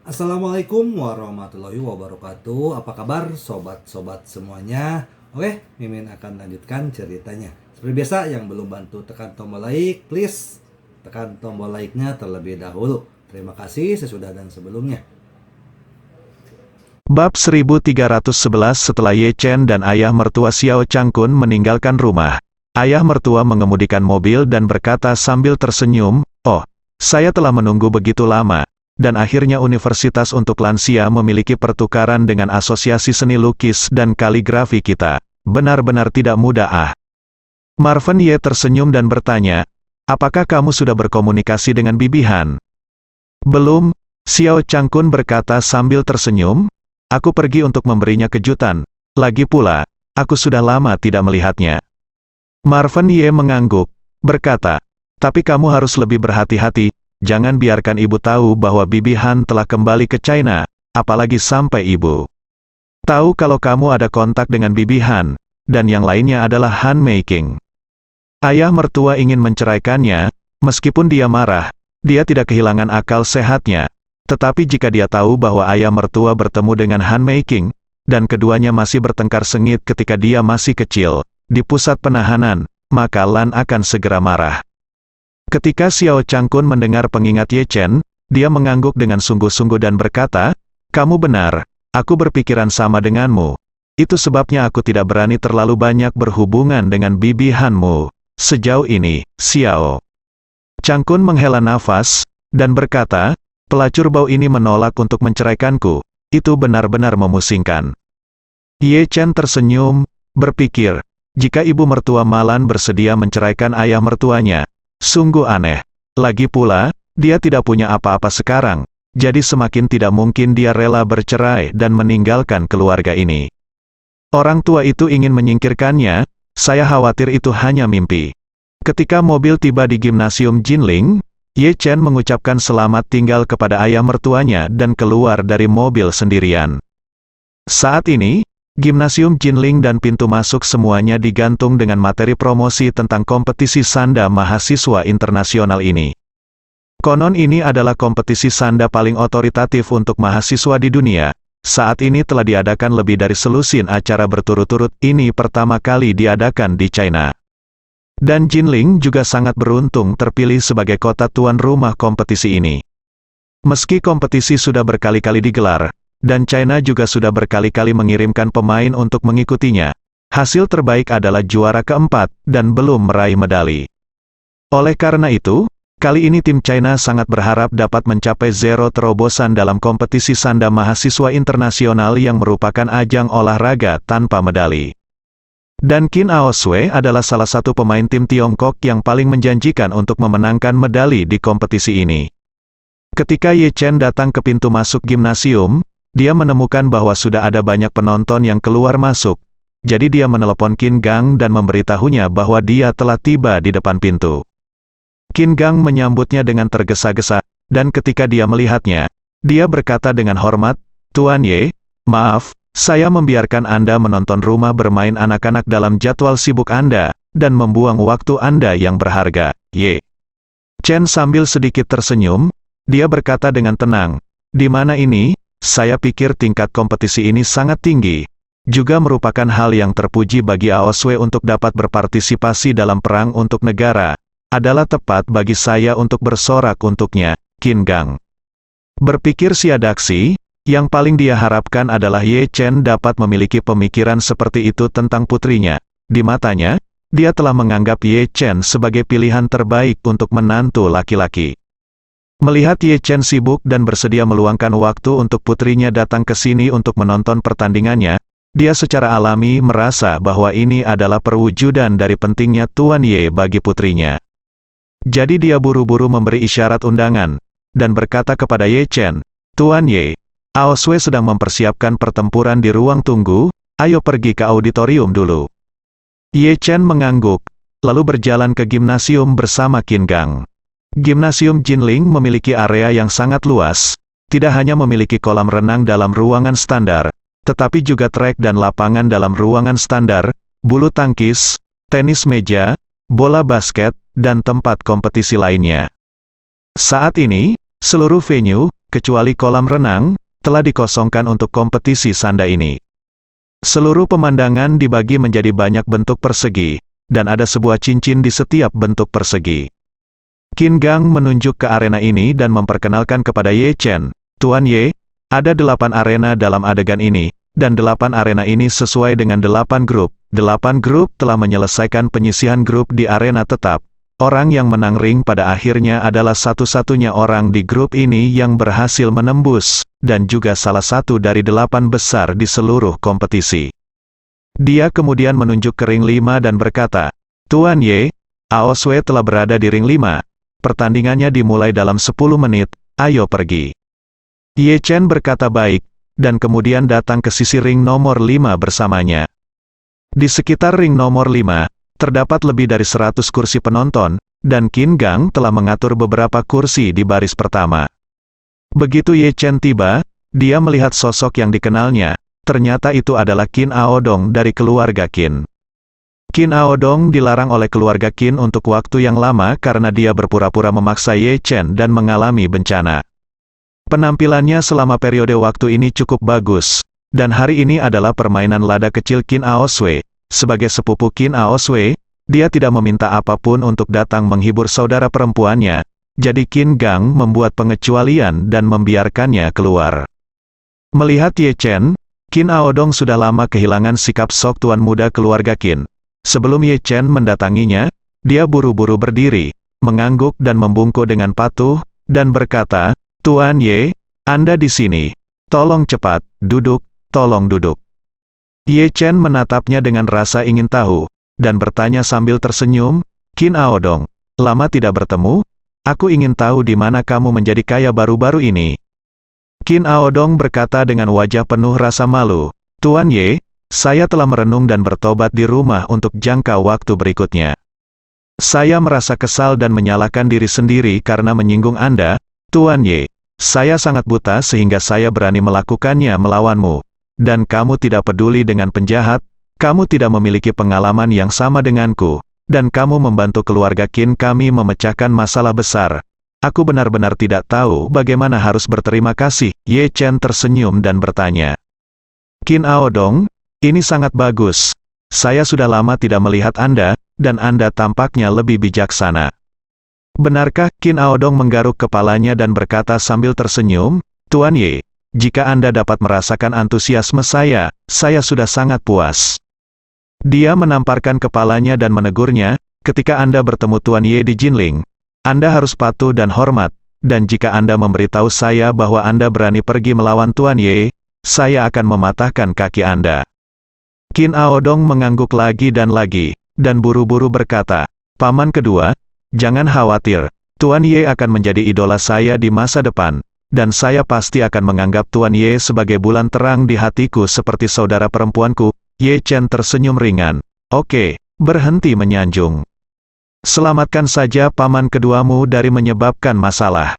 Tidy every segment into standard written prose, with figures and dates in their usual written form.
Assalamualaikum warahmatullahi wabarakatuh. Apa kabar sobat-sobat semuanya? Oke, Mimin akan lanjutkan ceritanya. Seperti biasa, yang belum bantu tekan tombol like, please tekan tombol like-nya terlebih dahulu. Terima kasih sesudah dan sebelumnya. Bab 1311 Setelah Ye Chen dan ayah mertua Xiao Changkun meninggalkan rumah, ayah mertua mengemudikan mobil dan berkata sambil tersenyum, "Oh, saya telah menunggu begitu lama, dan akhirnya Universitas untuk Lansia memiliki pertukaran dengan Asosiasi Seni Lukis dan Kaligrafi kita. Benar-benar tidak mudah ah." Marvin Ye tersenyum dan bertanya, "Apakah kamu sudah berkomunikasi dengan Bibi Han?" "Belum," Xiao Changkun berkata sambil tersenyum. "Aku pergi untuk memberinya kejutan. Lagi pula, aku sudah lama tidak melihatnya." Marvin Ye mengangguk, berkata, "Tapi kamu harus lebih berhati-hati, jangan biarkan ibu tahu bahwa Bibi Han telah kembali ke China, apalagi sampai ibu tahu kalau kamu ada kontak dengan Bibi Han, dan yang lainnya adalah Han Making." Ayah mertua ingin menceraikannya, meskipun dia marah, dia tidak kehilangan akal sehatnya. Tetapi jika dia tahu bahwa ayah mertua bertemu dengan Han Making, dan keduanya masih bertengkar sengit ketika dia masih kecil, di pusat penahanan, maka Lan akan segera marah. Ketika Xiao Changkun mendengar pengingat Ye Chen, dia mengangguk dengan sungguh-sungguh dan berkata, "Kamu benar, aku berpikiran sama denganmu. Itu sebabnya aku tidak berani terlalu banyak berhubungan dengan Bibi Hanmu. Sejauh ini, Xiao." Changkun menghela nafas, dan berkata, "Pelacur bau ini menolak untuk menceraikanku. Itu benar-benar memusingkan." Ye Chen tersenyum, berpikir, jika ibu mertua Malan bersedia menceraikan ayah mertuanya, sungguh aneh. Lagi pula, dia tidak punya apa-apa sekarang, jadi semakin tidak mungkin dia rela bercerai dan meninggalkan keluarga ini. Orang tua itu ingin menyingkirkannya, saya khawatir itu hanya mimpi. Ketika mobil tiba di gimnasium Jinling, Ye Chen mengucapkan selamat tinggal kepada ayah mertuanya dan keluar dari mobil sendirian. Saat ini, gimnasium Jinling dan pintu masuk semuanya digantung dengan materi promosi tentang kompetisi sanda mahasiswa internasional ini. Konon ini adalah kompetisi sanda paling otoritatif untuk mahasiswa di dunia. Saat ini telah diadakan lebih dari selusin acara berturut-turut, ini pertama kali diadakan di China. Dan Jinling juga sangat beruntung terpilih sebagai kota tuan rumah kompetisi ini. Meski kompetisi sudah berkali-kali digelar, dan China juga sudah berkali-kali mengirimkan pemain untuk mengikutinya, hasil terbaik adalah juara keempat, dan belum meraih medali. Oleh karena itu, kali ini tim China sangat berharap dapat mencapai zero terobosan dalam kompetisi sanda mahasiswa internasional yang merupakan ajang olahraga tanpa medali. Dan Qin Aoswei adalah salah satu pemain tim Tiongkok yang paling menjanjikan untuk memenangkan medali di kompetisi ini. Ketika Ye Chen datang ke pintu masuk gimnasium, dia menemukan bahwa sudah ada banyak penonton yang keluar masuk. Jadi dia menelepon Qin Gang dan memberitahunya bahwa dia telah tiba di depan pintu. Qin Gang menyambutnya dengan tergesa-gesa, dan ketika dia melihatnya, dia berkata dengan hormat, "Tuan Ye, maaf, saya membiarkan Anda menonton rumah bermain anak-anak dalam jadwal sibuk Anda, dan membuang waktu Anda yang berharga, Ye." Chen sambil sedikit tersenyum, dia berkata dengan tenang, "Di mana ini? Saya pikir tingkat kompetisi ini sangat tinggi. Juga merupakan hal yang terpuji bagi Aoswei untuk dapat berpartisipasi dalam perang untuk negara. Adalah tepat bagi saya untuk bersorak untuknya, Qin Gang." Berpikir siadaksi, yang paling dia harapkan adalah Ye Chen dapat memiliki pemikiran seperti itu tentang putrinya. Di matanya, dia telah menganggap Ye Chen sebagai pilihan terbaik untuk menantu laki-laki. Melihat Ye Chen sibuk dan bersedia meluangkan waktu untuk putrinya datang ke sini untuk menonton pertandingannya, dia secara alami merasa bahwa ini adalah perwujudan dari pentingnya Tuan Ye bagi putrinya. Jadi dia buru-buru memberi isyarat undangan, dan berkata kepada Ye Chen, "Tuan Ye, Aoswei sedang mempersiapkan pertempuran di ruang tunggu, ayo pergi ke auditorium dulu." Ye Chen mengangguk, lalu berjalan ke gimnasium bersama Qin Gang. Gimnasium Jinling memiliki area yang sangat luas, tidak hanya memiliki kolam renang dalam ruangan standar, tetapi juga trek dan lapangan dalam ruangan standar, bulu tangkis, tenis meja, bola basket, dan tempat kompetisi lainnya. Saat ini, seluruh venue, kecuali kolam renang, telah dikosongkan untuk kompetisi sanda ini. Seluruh pemandangan dibagi menjadi banyak bentuk persegi, dan ada sebuah cincin di setiap bentuk persegi. Qin Gang menunjuk ke arena ini dan memperkenalkan kepada Ye Chen, "Tuan Ye, ada 8 arena dalam adegan ini, dan 8 arena ini sesuai dengan 8 grup. 8 grup telah menyelesaikan penyisihan grup di arena tetap. Orang yang menang ring pada akhirnya adalah satu-satunya orang di grup ini yang berhasil menembus, dan juga salah satu dari 8 besar di seluruh kompetisi." Dia kemudian menunjuk ke ring 5 dan berkata, "Tuan Ye, Aoswee telah berada di ring 5. Pertandingannya dimulai dalam 10 menit, ayo pergi." Ye Chen berkata baik, dan kemudian datang ke sisi ring nomor 5 bersamanya. Di sekitar ring nomor 5, terdapat lebih dari 100 kursi penonton, dan Qin Gang telah mengatur beberapa kursi di baris pertama. Begitu Ye Chen tiba, dia melihat sosok yang dikenalnya, ternyata itu adalah Qin Aodong dari keluarga Qin. Qin Aodong dilarang oleh keluarga Qin untuk waktu yang lama karena dia berpura-pura memaksa Ye Chen dan mengalami bencana. Penampilannya selama periode waktu ini cukup bagus, dan hari ini adalah permainan lada kecil Qin Aoswee. Sebagai sepupu Qin Aoswee, dia tidak meminta apapun untuk datang menghibur saudara perempuannya, jadi Qin Gang membuat pengecualian dan membiarkannya keluar. Melihat Ye Chen, Qin Aodong sudah lama kehilangan sikap sok tuan muda keluarga Qin. Sebelum Ye Chen mendatanginya, dia buru-buru berdiri, mengangguk dan membungkuk dengan patuh, dan berkata, "Tuan Ye, Anda di sini. Tolong cepat, duduk, tolong duduk." Ye Chen menatapnya dengan rasa ingin tahu, dan bertanya sambil tersenyum, "Qin Aodong, lama tidak bertemu? Aku ingin tahu di mana kamu menjadi kaya baru-baru ini." Qin Aodong berkata dengan wajah penuh rasa malu, "Tuan Ye, saya telah merenung dan bertobat di rumah untuk jangka waktu berikutnya. Saya merasa kesal dan menyalahkan diri sendiri karena menyinggung Anda, Tuan Ye. Saya sangat buta sehingga saya berani melakukannya melawanmu. Dan kamu tidak peduli dengan penjahat, kamu tidak memiliki pengalaman yang sama denganku, dan kamu membantu keluarga Qin kami memecahkan masalah besar. Aku benar-benar tidak tahu bagaimana harus berterima kasih." Ye Chen tersenyum dan bertanya, "Qin Aodong, ini sangat bagus. Saya sudah lama tidak melihat Anda, dan Anda tampaknya lebih bijaksana." "Benarkah?" Qin Aodong menggaruk kepalanya dan berkata sambil tersenyum, "Tuan Ye, jika Anda dapat merasakan antusiasme saya sudah sangat puas." Dia menamparkan kepalanya dan menegurnya, "Ketika Anda bertemu Tuan Ye di Jinling, Anda harus patuh dan hormat, dan jika Anda memberitahu saya bahwa Anda berani pergi melawan Tuan Ye, saya akan mematahkan kaki Anda." Qin Aodong mengangguk lagi, dan buru-buru berkata, "Paman kedua, jangan khawatir, Tuan Ye akan menjadi idola saya di masa depan. Dan saya pasti akan menganggap Tuan Ye sebagai bulan terang di hatiku seperti saudara perempuanku." Ye Chen tersenyum ringan. "Oke, berhenti menyanjung. Selamatkan saja paman keduamu dari menyebabkan masalah."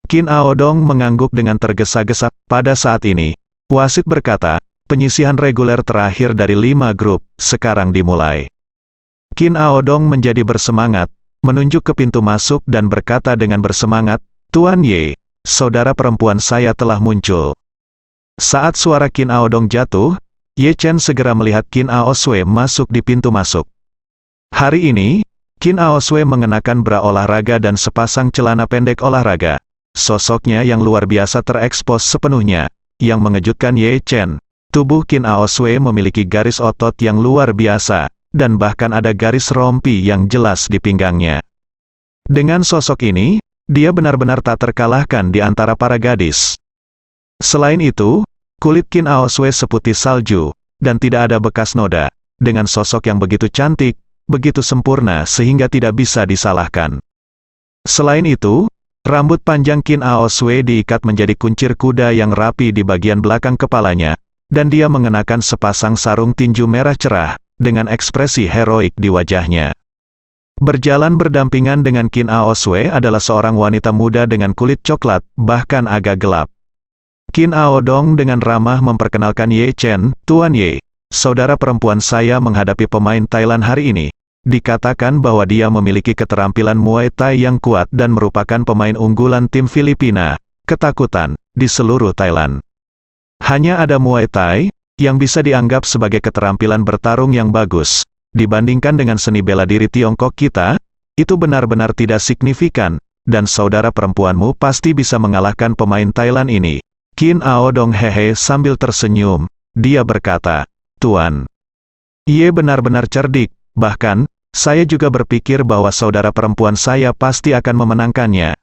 Qin Aodong mengangguk dengan tergesa-gesa. Pada saat ini, wasit berkata, penyisihan reguler terakhir dari 5 grup, sekarang dimulai. Qin Aodong menjadi bersemangat, menunjuk ke pintu masuk dan berkata dengan bersemangat, "Tuan Ye, saudara perempuan saya telah muncul." Saat suara Qin Aodong jatuh, Ye Chen segera melihat Qin Aoswee masuk di pintu masuk. Hari ini, Qin Aoswee mengenakan bra olahraga dan sepasang celana pendek olahraga. Sosoknya yang luar biasa terekspos sepenuhnya. Yang mengejutkan Ye Chen, tubuh Qin Aoswee memiliki garis otot yang luar biasa, dan bahkan ada garis rompi yang jelas di pinggangnya. Dengan sosok ini, dia benar-benar tak terkalahkan di antara para gadis. Selain itu, kulit Qin Aoswee seputih salju, dan tidak ada bekas noda, dengan sosok yang begitu cantik, begitu sempurna sehingga tidak bisa disalahkan. Selain itu, rambut panjang Qin Aoswee diikat menjadi kuncir kuda yang rapi di bagian belakang kepalanya, dan dia mengenakan sepasang sarung tinju merah cerah, dengan ekspresi heroik di wajahnya. Berjalan berdampingan dengan Qin Aoswee adalah seorang wanita muda dengan kulit coklat, bahkan agak gelap. Qin Aodong dengan ramah memperkenalkan Ye Chen, "Tuan Ye, saudara perempuan saya menghadapi pemain Thailand hari ini. Dikatakan bahwa dia memiliki keterampilan Muay Thai yang kuat dan merupakan pemain unggulan tim Filipina. Ketakutan, di seluruh Thailand. Hanya ada Muay Thai, yang bisa dianggap sebagai keterampilan bertarung yang bagus. Dibandingkan dengan seni bela diri Tiongkok kita, itu benar-benar tidak signifikan, dan saudara perempuanmu pasti bisa mengalahkan pemain Thailand ini. Kin Ao Dong hehe sambil tersenyum, dia berkata, Tuan. Ye benar-benar cerdik, bahkan, saya juga berpikir bahwa saudara perempuan saya pasti akan memenangkannya.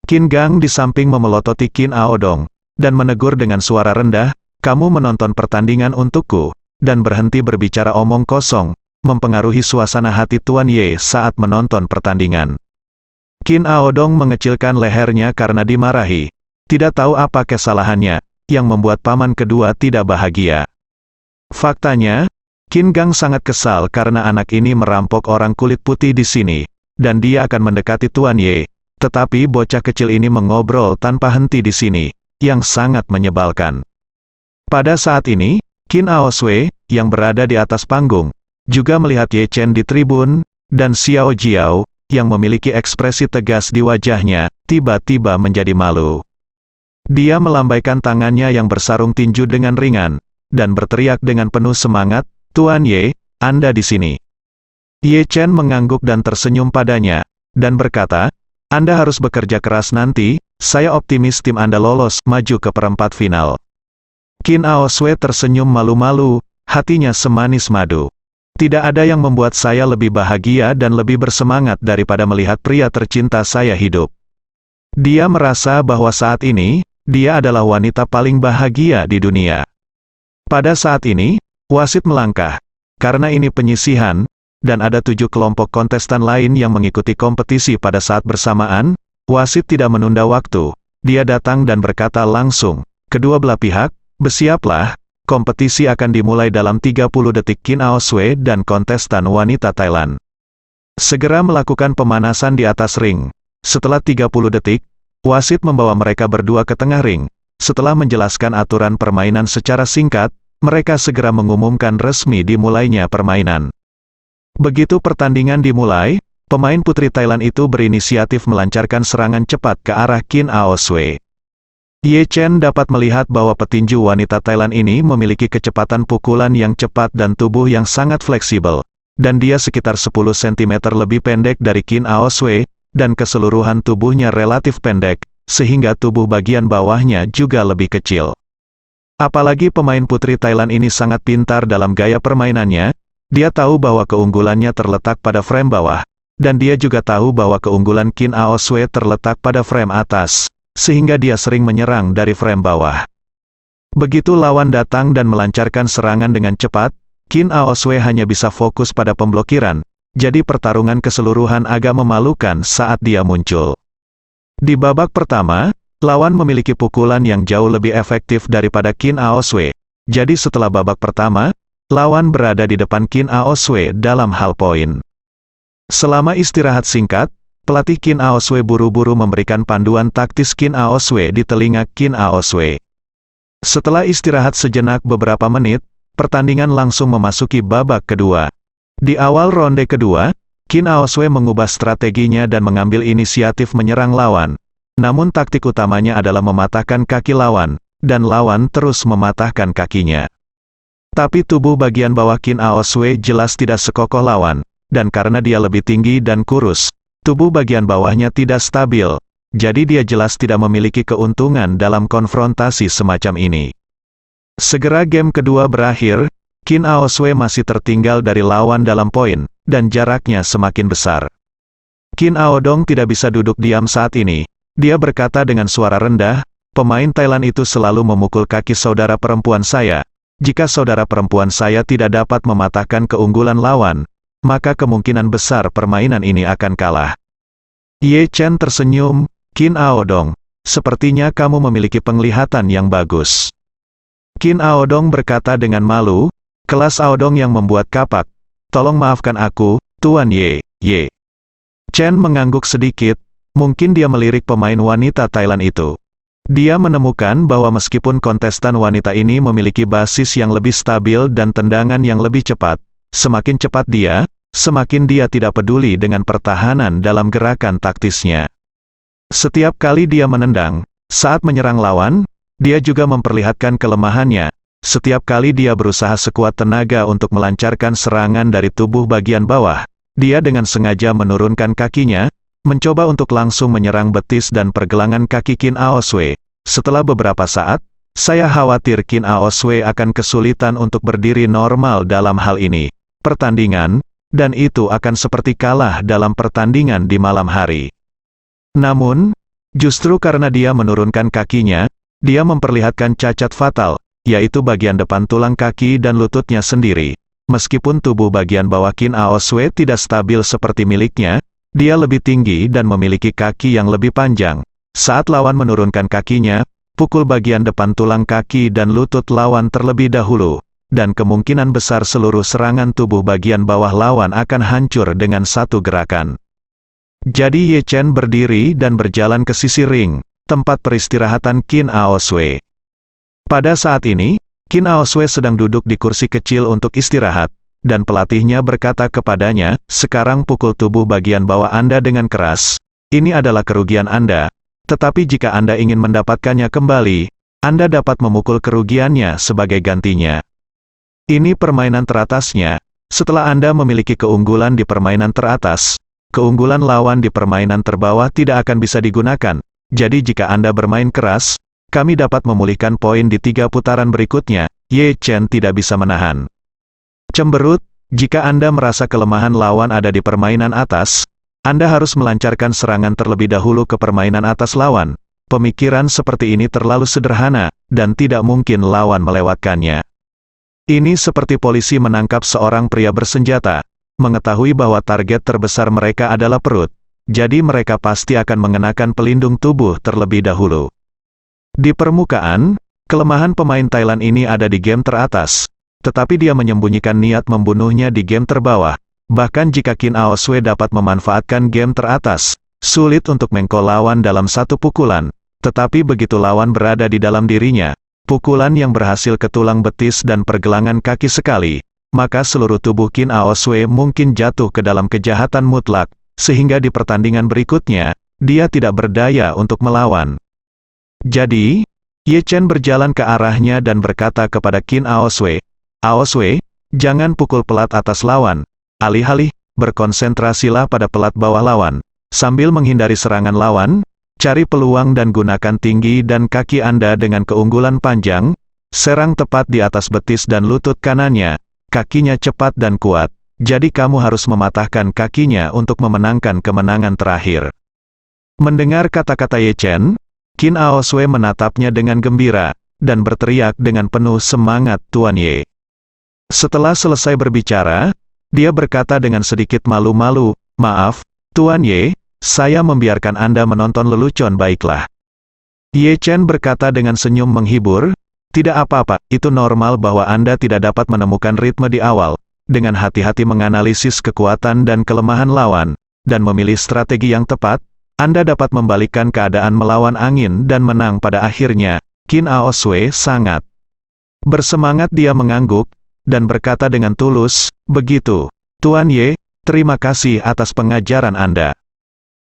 Qin Gang di samping memelototi Kin Ao Dong, dan menegur dengan suara rendah, kamu menonton pertandingan untukku, dan berhenti berbicara omong kosong, mempengaruhi suasana hati Tuan Ye saat menonton pertandingan. Kin Ao Dong mengecilkan lehernya karena dimarahi. Tidak tahu apa kesalahannya, yang membuat paman kedua tidak bahagia. Faktanya, Qin Gang sangat kesal karena anak ini merampok orang kulit putih di sini, dan dia akan mendekati Tuan Ye. Tetapi bocah kecil ini mengobrol tanpa henti di sini, yang sangat menyebalkan. Pada saat ini, Qin Ao Sui, yang berada di atas panggung, juga melihat Ye Chen di tribun, dan Xiao Jiao, yang memiliki ekspresi tegas di wajahnya, tiba-tiba menjadi malu. Dia melambaikan tangannya yang bersarung tinju dengan ringan, dan berteriak dengan penuh semangat, Tuan Ye, Anda di sini. Ye Chen mengangguk dan tersenyum padanya, dan berkata, Anda harus bekerja keras nanti, saya optimis tim Anda lolos maju ke perempat final. Qin Ao Sui tersenyum malu-malu, hatinya semanis madu. Tidak ada yang membuat saya lebih bahagia dan lebih bersemangat daripada melihat pria tercinta saya hidup. Dia merasa bahwa saat ini, dia adalah wanita paling bahagia di dunia. Pada saat ini, wasit melangkah. Karena ini penyisihan, dan ada 7 kelompok kontestan lain yang mengikuti kompetisi pada saat bersamaan, wasit tidak menunda waktu. Dia datang dan berkata langsung, kedua belah pihak, bersiaplah, kompetisi akan dimulai dalam 30 detik. Qin Ao Sui dan kontestan wanita Thailand segera melakukan pemanasan di atas ring. Setelah 30 detik, wasit membawa mereka berdua ke tengah ring. Setelah menjelaskan aturan permainan secara singkat, mereka segera mengumumkan resmi dimulainya permainan. Begitu pertandingan dimulai, pemain putri Thailand itu berinisiatif melancarkan serangan cepat ke arah Qin Ao Sui. Ye Chen dapat melihat bahwa petinju wanita Thailand ini memiliki kecepatan pukulan yang cepat dan tubuh yang sangat fleksibel, dan dia sekitar 10 cm lebih pendek dari Qin Ao Sui, dan keseluruhan tubuhnya relatif pendek, sehingga tubuh bagian bawahnya juga lebih kecil. Apalagi pemain putri Thailand ini sangat pintar dalam gaya permainannya, dia tahu bahwa keunggulannya terletak pada frame bawah, dan dia juga tahu bahwa keunggulan Qin Ao Sui terletak pada frame atas, sehingga dia sering menyerang dari frame bawah. Begitu lawan datang dan melancarkan serangan dengan cepat, Qin Ao Sui hanya bisa fokus pada pemblokiran, jadi pertarungan keseluruhan agak memalukan saat dia muncul. Di babak pertama, lawan memiliki pukulan yang jauh lebih efektif daripada Qin Ao Sui. Jadi setelah babak pertama, lawan berada di depan Qin Ao Sui dalam hal poin. Selama istirahat singkat, pelatih Qin Ao Sui buru-buru memberikan panduan taktis Qin Ao Sui di telinga Qin Ao Sui. Setelah istirahat sejenak beberapa menit, pertandingan langsung memasuki babak kedua. Di awal ronde kedua, Qin Ao Sui mengubah strateginya dan mengambil inisiatif menyerang lawan. Namun taktik utamanya adalah mematahkan kaki lawan, dan lawan terus mematahkan kakinya. Tapi tubuh bagian bawah Qin Ao Sui jelas tidak sekokoh lawan, dan karena dia lebih tinggi dan kurus, tubuh bagian bawahnya tidak stabil, jadi dia jelas tidak memiliki keuntungan dalam konfrontasi semacam ini. Segera game kedua berakhir, Qin Ao Sui masih tertinggal dari lawan dalam poin, dan jaraknya semakin besar. Qin Ao Dong tidak bisa duduk diam saat ini. Dia berkata dengan suara rendah, pemain Thailand itu selalu memukul kaki saudara perempuan saya. Jika saudara perempuan saya tidak dapat mematahkan keunggulan lawan, maka kemungkinan besar permainan ini akan kalah. Ye Chen tersenyum, Qin Ao Dong, sepertinya kamu memiliki penglihatan yang bagus. Qin Ao Dong berkata dengan malu, kelas Ao Dong yang membuat kapak. Tolong maafkan aku, Tuan Ye. Ye Chen mengangguk sedikit, mungkin dia melirik pemain wanita Thailand itu. Dia menemukan bahwa meskipun kontestan wanita ini memiliki basis yang lebih stabil dan tendangan yang lebih cepat, semakin cepat dia, semakin dia tidak peduli dengan pertahanan dalam gerakan taktisnya. Setiap kali dia menendang, Saat menyerang lawan, dia juga memperlihatkan kelemahannya. Setiap kali dia berusaha sekuat tenaga untuk melancarkan serangan dari tubuh bagian bawah, dia dengan sengaja menurunkan kakinya, mencoba untuk langsung menyerang betis dan pergelangan kaki Qin Aoswei. Setelah beberapa saat, saya khawatir Qin Aoswei akan kesulitan untuk berdiri normal dalam hal ini. Pertandingan, dan itu akan seperti kalah dalam pertandingan di malam hari. Namun, justru karena dia menurunkan kakinya, dia memperlihatkan cacat fatal, yaitu bagian depan tulang kaki dan lututnya sendiri. Meskipun tubuh bagian bawah Qin Aoswei tidak stabil seperti miliknya, dia lebih tinggi dan memiliki kaki yang lebih panjang. Saat lawan menurunkan kakinya, pukul bagian depan tulang kaki dan lutut lawan terlebih dahulu, dan kemungkinan besar seluruh serangan tubuh bagian bawah lawan akan hancur dengan satu gerakan. Jadi Ye Chen berdiri dan berjalan ke sisi ring, tempat peristirahatan Qin Aoswei. Pada saat ini, Qin Aoswei sedang duduk di kursi kecil untuk istirahat, dan pelatihnya berkata kepadanya, "Sekarang pukul tubuh bagian bawah Anda dengan keras. Ini adalah kerugian Anda. Tetapi jika Anda ingin mendapatkannya kembali, Anda dapat memukul kerugiannya sebagai gantinya. Ini permainan teratasnya. Setelah Anda memiliki keunggulan di permainan teratas, keunggulan lawan di permainan terbawah tidak akan bisa digunakan. Jadi jika Anda bermain keras, kami dapat memulihkan poin di 3 putaran berikutnya." Ye Chen tidak bisa menahan cemberut. Jika Anda merasa kelemahan lawan ada di permainan atas, Anda harus melancarkan serangan terlebih dahulu ke permainan atas lawan. Pemikiran seperti ini terlalu sederhana, dan tidak mungkin lawan melewatkannya. Ini seperti polisi menangkap seorang pria bersenjata, mengetahui bahwa target terbesar mereka adalah perut, jadi mereka pasti akan mengenakan pelindung tubuh terlebih dahulu. Di permukaan, kelemahan pemain Thailand ini ada di game teratas, tetapi dia menyembunyikan niat membunuhnya di game terbawah. Bahkan jika Qin Aoswei dapat memanfaatkan game teratas, sulit untuk mengkol lawan dalam satu pukulan. Tetapi begitu lawan berada di dalam dirinya, pukulan yang berhasil ke tulang betis dan pergelangan kaki sekali, maka seluruh tubuh Qin Aoswei mungkin jatuh ke dalam kejahatan mutlak, sehingga di pertandingan berikutnya, dia tidak berdaya untuk melawan. Jadi, Ye Chen berjalan ke arahnya dan berkata kepada Qin Aoswei, "Aoswei, jangan pukul pelat atas lawan. Alih-alih, berkonsentrasilah pada pelat bawah lawan. Sambil menghindari serangan lawan, cari peluang dan gunakan tinggi dan kaki Anda dengan keunggulan panjang, serang tepat di atas betis dan lutut kanannya, kakinya cepat dan kuat, jadi kamu harus mematahkan kakinya untuk memenangkan kemenangan terakhir." Mendengar kata-kata Ye Chen, Qin Aoswei menatapnya dengan gembira, dan berteriak dengan penuh semangat, "Tuan Ye." Setelah selesai berbicara, dia berkata dengan sedikit malu-malu, "Maaf, Tuan Ye, saya membiarkan Anda menonton lelucon baiklah." Ye Chen berkata dengan senyum menghibur, "Tidak apa-apa, itu normal bahwa Anda tidak dapat menemukan ritme di awal. Dengan hati-hati menganalisis kekuatan dan kelemahan lawan, dan memilih strategi yang tepat, Anda dapat membalikkan keadaan melawan angin dan menang pada akhirnya." Qin Aoswei sangat bersemangat. Dia mengangguk, dan berkata dengan tulus, "Begitu, Tuan Ye, terima kasih atas pengajaran Anda."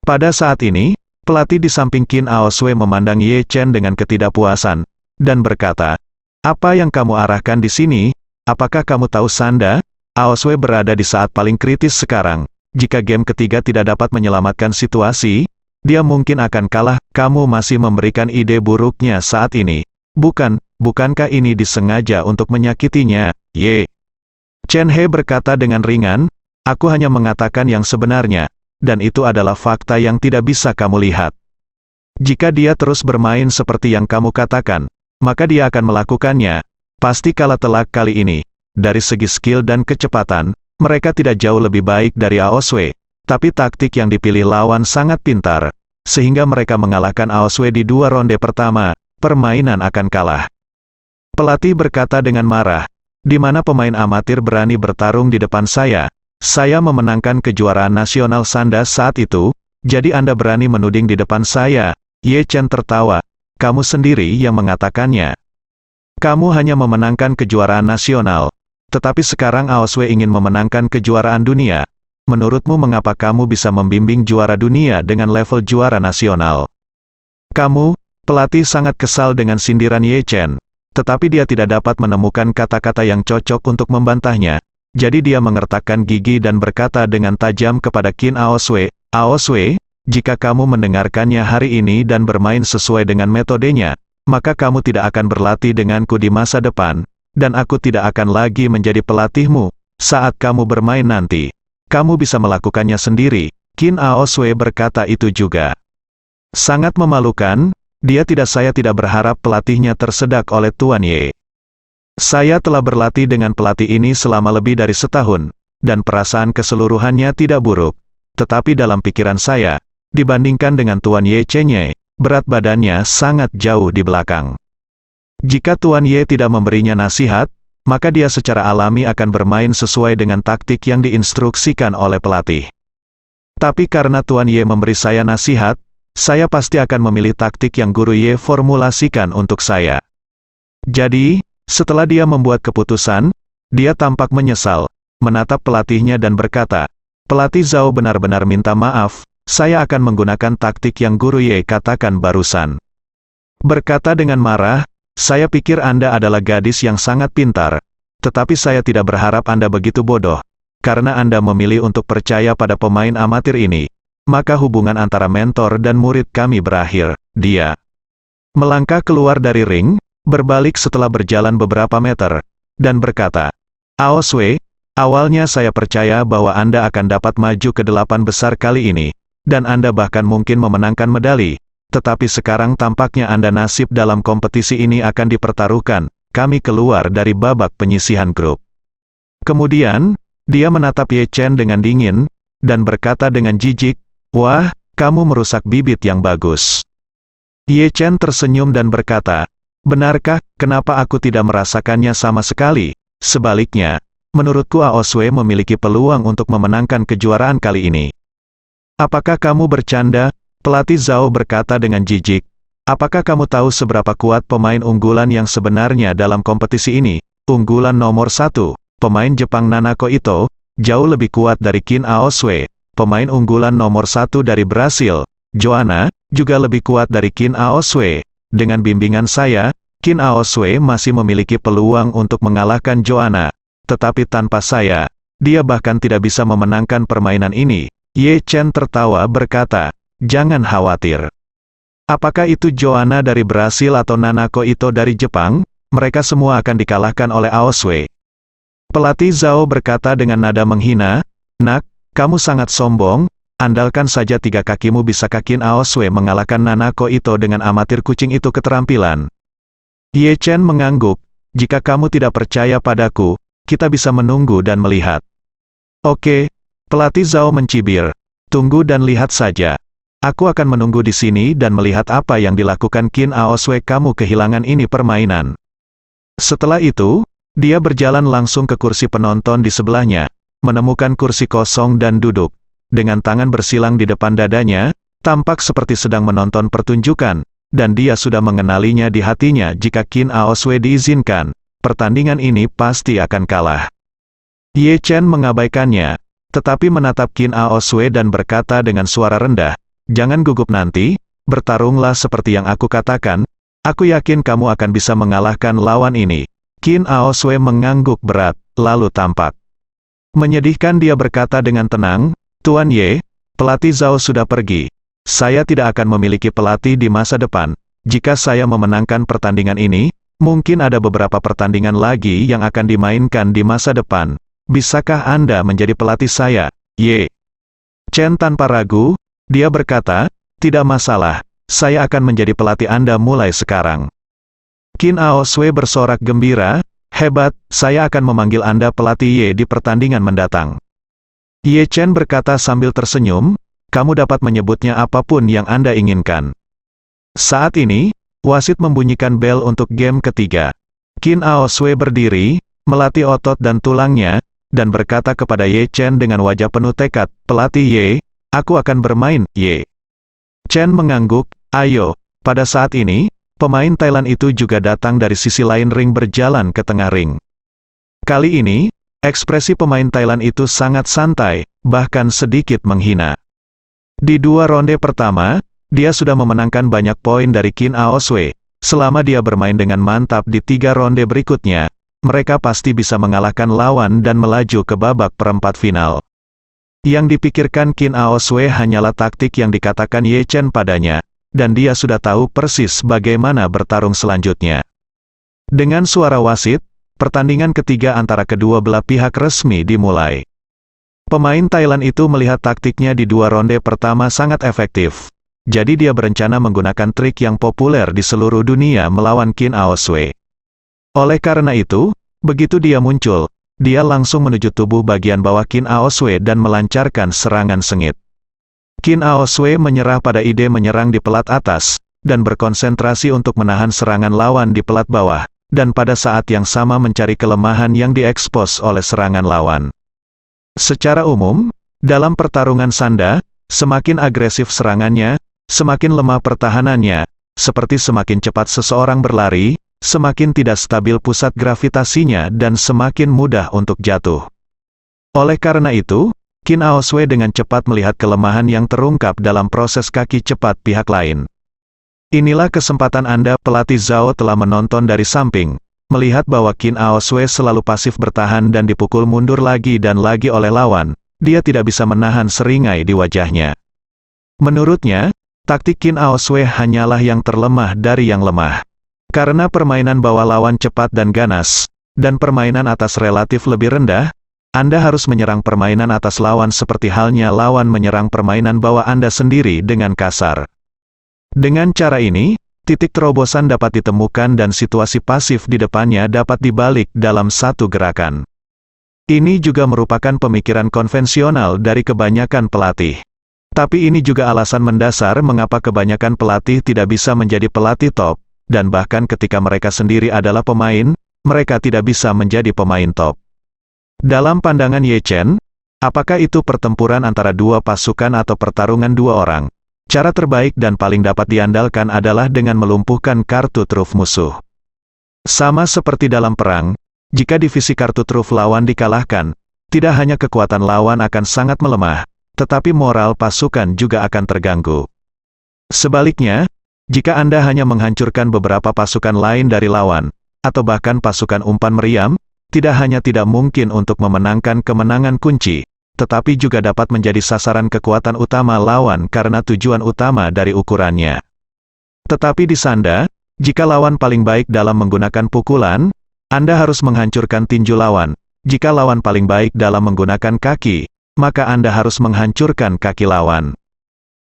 Pada saat ini, pelatih di samping Qin Aoswei memandang Ye Chen dengan ketidakpuasan, dan berkata, "Apa yang kamu arahkan di sini? Apakah kamu tahu Sanda? Aoswei berada di saat paling kritis sekarang. Jika game ketiga tidak dapat menyelamatkan situasi, dia mungkin akan kalah. Kamu masih memberikan ide buruknya saat ini. Bukankah ini disengaja untuk menyakitinya, Ye?" Chen He berkata dengan ringan, "Aku hanya mengatakan yang sebenarnya, dan itu adalah fakta yang tidak bisa kamu lihat. Jika dia terus bermain seperti yang kamu katakan, maka dia akan melakukannya. Pasti kalah telak kali ini. Dari segi skill dan kecepatan, mereka tidak jauh lebih baik dari Aoswei, tapi taktik yang dipilih lawan sangat pintar, sehingga mereka mengalahkan Aoswei di 2 ronde pertama. Permainan akan kalah." Pelatih berkata dengan marah, "Di mana pemain amatir berani bertarung di depan saya? Saya memenangkan kejuaraan nasional Sanda saat itu, jadi Anda berani menuding di depan saya?" Ye Chen tertawa, "Kamu sendiri yang mengatakannya. Kamu hanya memenangkan kejuaraan nasional, tetapi sekarang Aoswei ingin memenangkan kejuaraan dunia. Menurutmu mengapa kamu bisa membimbing juara dunia dengan level juara nasional? Pelatih sangat kesal dengan sindiran Ye Chen, tetapi dia tidak dapat menemukan kata-kata yang cocok untuk membantahnya. Jadi dia mengertakkan gigi dan berkata dengan tajam kepada Qin Aoswei, "Aoswei, jika kamu mendengarkannya hari ini dan bermain sesuai dengan metodenya, maka kamu tidak akan berlatih denganku di masa depan, dan aku tidak akan lagi menjadi pelatihmu. Saat kamu bermain nanti, kamu bisa melakukannya sendiri." Qin Aoswei berkata itu juga. Sangat memalukan, saya tidak berharap pelatihnya tersedak oleh Tuan Ye. Saya telah berlatih dengan pelatih ini selama lebih dari setahun, dan perasaan keseluruhannya tidak buruk. Tetapi dalam pikiran saya, dibandingkan dengan Tuan Ye Chenye, berat badannya sangat jauh di belakang. Jika Tuan Ye tidak memberinya nasihat, maka dia secara alami akan bermain sesuai dengan taktik yang diinstruksikan oleh pelatih. Tapi karena Tuan Ye memberi saya nasihat, saya pasti akan memilih taktik yang Guru Ye formulasikan untuk saya. Jadi, setelah dia membuat keputusan, dia tampak menyesal, menatap pelatihnya dan berkata, "Pelatih Zhao benar-benar minta maaf, saya akan menggunakan taktik yang Guru Ye katakan barusan." Berkata dengan marah, "Saya pikir Anda adalah gadis yang sangat pintar, tetapi saya tidak berharap Anda begitu bodoh. Karena Anda memilih untuk percaya pada pemain amatir ini, maka hubungan antara mentor dan murid kami berakhir." Dia melangkah keluar dari ring, berbalik setelah berjalan beberapa meter, dan berkata, "Aoswei, awalnya saya percaya bahwa Anda akan dapat maju ke 8 besar kali ini, dan Anda bahkan mungkin memenangkan medali, tetapi sekarang tampaknya Anda nasib dalam kompetisi ini akan dipertaruhkan, kami keluar dari babak penyisihan grup." Kemudian, dia menatap Ye Chen dengan dingin, dan berkata dengan jijik, "Wah, kamu merusak bibit yang bagus." Ye Chen tersenyum dan berkata, "Benarkah, kenapa aku tidak merasakannya sama sekali? Sebaliknya, menurutku Aoswei memiliki peluang untuk memenangkan kejuaraan kali ini." "Apakah kamu bercanda?" Pelatih Zhao berkata dengan jijik. "Apakah kamu tahu seberapa kuat pemain unggulan yang sebenarnya dalam kompetisi ini? Unggulan nomor 1, pemain Jepang Nanako Ito, jauh lebih kuat dari Qin Aoswei. Pemain unggulan nomor 1 dari Brasil, Joanna, juga lebih kuat dari Qin Aoswei. Dengan bimbingan saya, Qin Aoswei masih memiliki peluang untuk mengalahkan Joanna. Tetapi tanpa saya, dia bahkan tidak bisa memenangkan permainan ini." Ye Chen tertawa berkata, "Jangan khawatir. Apakah itu Joanna dari Brasil atau Nanako Ito dari Jepang, mereka semua akan dikalahkan oleh Aoswei." Pelatih Zhao berkata dengan nada menghina, "Nak, kamu sangat sombong, andalkan saja 3 kakimu bisakah Qin Aoswei mengalahkan Nanako Ito dengan amatir kucing itu keterampilan?" Ye Chen mengangguk, "Jika kamu tidak percaya padaku, kita bisa menunggu dan melihat." "Oke." Pelatih Zhao mencibir, "Tunggu dan lihat saja. Aku akan menunggu di sini dan melihat apa yang dilakukan Qin Aoswei. Kamu kehilangan ini permainan." Setelah itu, dia berjalan langsung ke kursi penonton di sebelahnya, menemukan kursi kosong dan duduk. Dengan tangan bersilang di depan dadanya, tampak seperti sedang menonton pertunjukan, dan dia sudah mengenalinya di hatinya. Jika Qin Aoswei diizinkan, pertandingan ini pasti akan kalah. Ye Chen mengabaikannya, tetapi menatap Qin Aoswei dan berkata dengan suara rendah, "Jangan gugup nanti, bertarunglah seperti yang aku katakan, aku yakin kamu akan bisa mengalahkan lawan ini." Qin Aoswei mengangguk berat, lalu tampak menyedihkan. Dia berkata dengan tenang, "Tuan Ye, pelatih Zhao sudah pergi. Saya tidak akan memiliki pelatih di masa depan. Jika saya memenangkan pertandingan ini, mungkin ada beberapa pertandingan lagi yang akan dimainkan di masa depan. Bisakah Anda menjadi pelatih saya, Ye?" Chen tanpa ragu, dia berkata, "Tidak masalah, saya akan menjadi pelatih Anda mulai sekarang." Qin Aoswei bersorak gembira, "Hebat, saya akan memanggil Anda pelatih Ye di pertandingan mendatang." Ye Chen berkata sambil tersenyum, "Kamu dapat menyebutnya apapun yang Anda inginkan." Saat ini, wasit membunyikan bel untuk game ketiga. Qin Aoswei berdiri, melatih otot dan tulangnya, dan berkata kepada Ye Chen dengan wajah penuh tekad, "Pelatih Ye, aku akan bermain, Ye." Chen mengangguk, "Ayo." Pada saat ini, pemain Thailand itu juga datang dari sisi lain ring berjalan ke tengah ring. Kali ini, ekspresi pemain Thailand itu sangat santai, bahkan sedikit menghina. Di 2 ronde pertama, dia sudah memenangkan banyak poin dari Qin Aoswei. Selama dia bermain dengan mantap di 3 ronde berikutnya, mereka pasti bisa mengalahkan lawan dan melaju ke babak perempat final. Yang dipikirkan Qin Aoswei hanyalah taktik yang dikatakan Ye Chen padanya, dan dia sudah tahu persis bagaimana bertarung selanjutnya. Dengan suara wasit, pertandingan ketiga antara kedua belah pihak resmi dimulai. Pemain Thailand itu melihat taktiknya di 2 ronde pertama sangat efektif. Jadi dia berencana menggunakan trik yang populer di seluruh dunia melawan Qin Aoswei. Oleh karena itu, begitu dia muncul, dia langsung menuju tubuh bagian bawah Qin Aoswei dan melancarkan serangan sengit. Qin Aoswei menyerah pada ide menyerang di pelat atas, dan berkonsentrasi untuk menahan serangan lawan di pelat bawah, dan pada saat yang sama mencari kelemahan yang diekspos oleh serangan lawan. Secara umum, dalam pertarungan sanda, semakin agresif serangannya, semakin lemah pertahanannya, seperti semakin cepat seseorang berlari, semakin tidak stabil pusat gravitasinya dan semakin mudah untuk jatuh. Oleh karena itu, Qin Aoswei dengan cepat melihat kelemahan yang terungkap dalam proses kaki cepat pihak lain. Inilah kesempatan Anda, pelatih Zhao telah menonton dari samping, melihat bahwa Qin Aoswei selalu pasif bertahan dan dipukul mundur lagi dan lagi oleh lawan, dia tidak bisa menahan seringai di wajahnya. Menurutnya, taktik Qin Aoswei hanyalah yang terlemah dari yang lemah. Karena permainan bawah lawan cepat dan ganas, dan permainan atas relatif lebih rendah, Anda harus menyerang permainan atas lawan seperti halnya lawan menyerang permainan bawah Anda sendiri dengan kasar. Dengan cara ini, titik terobosan dapat ditemukan dan situasi pasif di depannya dapat dibalik dalam satu gerakan. Ini juga merupakan pemikiran konvensional dari kebanyakan pelatih. Tapi ini juga alasan mendasar mengapa kebanyakan pelatih tidak bisa menjadi pelatih top, dan bahkan ketika mereka sendiri adalah pemain, mereka tidak bisa menjadi pemain top. Dalam pandangan Ye Chen, apakah itu pertempuran antara dua pasukan atau pertarungan dua orang? Cara terbaik dan paling dapat diandalkan adalah dengan melumpuhkan kartu truf musuh. Sama seperti dalam perang, jika divisi kartu truf lawan dikalahkan, tidak hanya kekuatan lawan akan sangat melemah, tetapi moral pasukan juga akan terganggu. Sebaliknya, jika Anda hanya menghancurkan beberapa pasukan lain dari lawan, atau bahkan pasukan umpan meriam, tidak hanya tidak mungkin untuk memenangkan kemenangan kunci, tetapi juga dapat menjadi sasaran kekuatan utama lawan karena tujuan utama dari ukurannya. Tetapi di sanda, jika lawan paling baik dalam menggunakan pukulan, Anda harus menghancurkan tinju lawan. Jika lawan paling baik dalam menggunakan kaki, maka Anda harus menghancurkan kaki lawan.